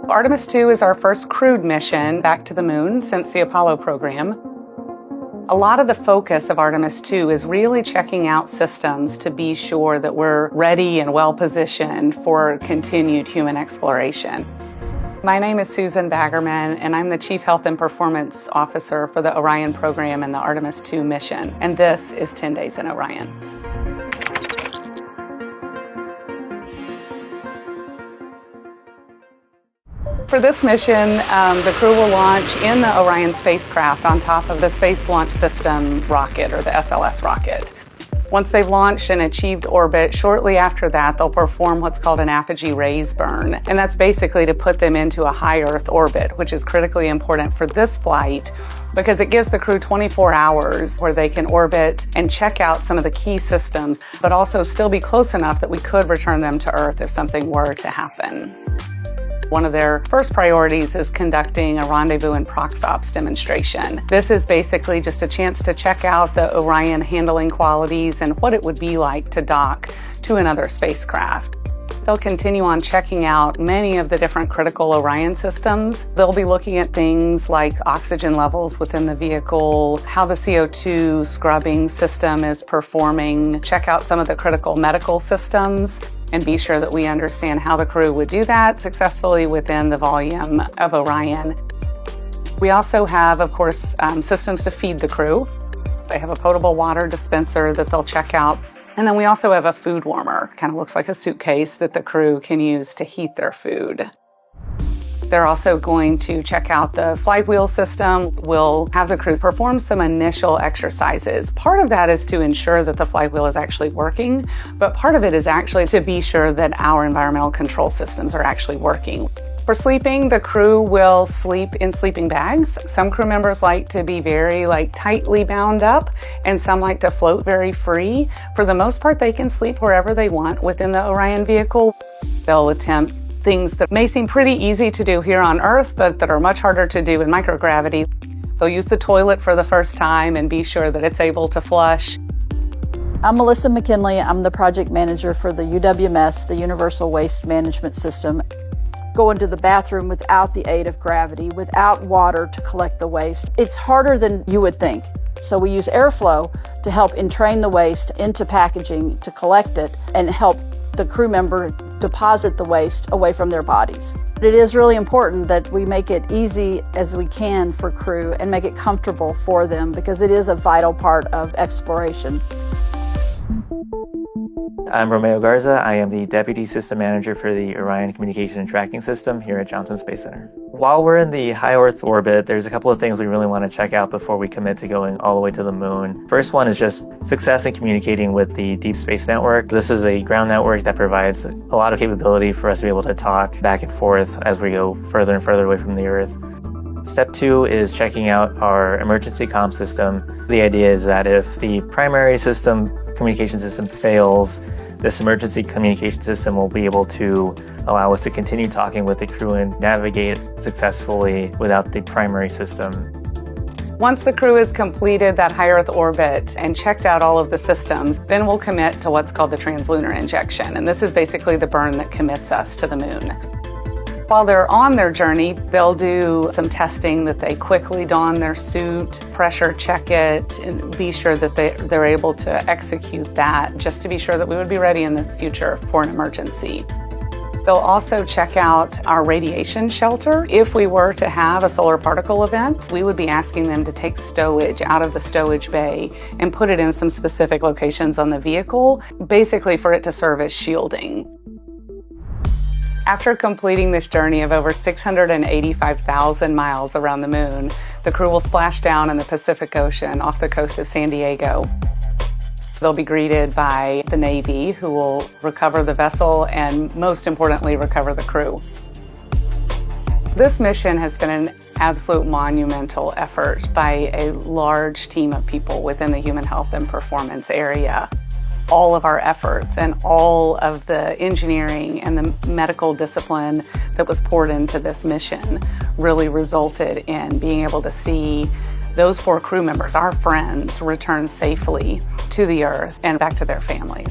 Artemis II is our first crewed mission back to the moon since the Apollo program. A lot of the focus of Artemis II is really checking out systems to be sure that we're ready and well positioned for continued human exploration. My name is Susan Baggerman, and I'm the Chief Health and Performance Officer for the Orion program and the Artemis II mission. And this is 10 Days in Orion. For this mission, the crew will launch in the Orion spacecraft on top of the Space Launch System rocket, or the SLS rocket. Once they've launched and achieved orbit, shortly after that, they'll perform what's called an apogee raise burn. And that's basically to put them into a high Earth orbit, which is critically important for this flight because it gives the crew 24 hours where they can orbit and check out some of the key systems, but also still be close enough that we could return them to Earth if something were to happen. One of their first priorities is conducting a rendezvous and prox ops demonstration. This is basically just a chance to check out the Orion handling qualities and what it would be like to dock to another spacecraft. They'll continue on checking out many of the different critical Orion systems. They'll be looking at things like oxygen levels within the vehicle, how the CO2 scrubbing system is performing, check out some of the critical medical systems, and be sure that we understand how the crew would do that successfully within the volume of Orion. We also have, of course, systems to feed the crew. They have a potable water dispenser that they'll check out. And then we also have a food warmer. Kind of looks like a suitcase that the crew can use to heat their food. They're also going to check out the flight wheel system. We'll have the crew perform some initial exercises. Part of that is to ensure that the flight wheel is actually working, but part of it is actually to be sure that our environmental control systems are actually working. For sleeping, the crew will sleep in sleeping bags. Some crew members like to be very tightly bound up, and some like to float very free. For the most part, they can sleep wherever they want within the Orion vehicle. They'll attempt things that may seem pretty easy to do here on Earth, but that are much harder to do in microgravity. They'll use the toilet for the first time and be sure that it's able to flush. I'm Melissa McKinley. I'm the project manager for the UWMS, the Universal Waste Management System. Go into the bathroom without the aid of gravity, without water to collect the waste. It's harder than you would think. So we use airflow to help entrain the waste into packaging to collect it and help the crew member deposit the waste away from their bodies. It is really important that we make it easy as we can for crew and make it comfortable for them because it is a vital part of exploration. I'm Romeo Garza. I am the Deputy System Manager for the Orion Communication and Tracking System here at Johnson Space Center. While we're in the high Earth orbit, there's a couple of things we really want to check out before we commit to going all the way to the moon. First one is just success in communicating with the Deep Space Network. This is a ground network that provides a lot of capability for us to be able to talk back and forth as we go further and further away from the Earth. Step 2 is checking out our emergency comm system. The idea is that if the primary communication system fails, this emergency communication system will be able to allow us to continue talking with the crew and navigate successfully without the primary system. Once the crew has completed that high Earth orbit and checked out all of the systems, then we'll commit to what's called the translunar injection. And this is basically the burn that commits us to the moon. While they're on their journey, they'll do some testing that they quickly don their suit, pressure check it, and be sure that they're able to execute that just to be sure that we would be ready in the future for an emergency. They'll also check out our radiation shelter. If we were to have a solar particle event, we would be asking them to take stowage out of the stowage bay and put it in some specific locations on the vehicle, basically for it to serve as shielding. After completing this journey of over 685,000 miles around the moon, the crew will splash down in the Pacific Ocean off the coast of San Diego. They'll be greeted by the Navy, who will recover the vessel and, most importantly, recover the crew. This mission has been an absolute monumental effort by a large team of people within the human health and performance area. All of our efforts and all of the engineering and the medical discipline that was poured into this mission really resulted in being able to see those 4 crew members, our friends, return safely to the Earth and back to their families.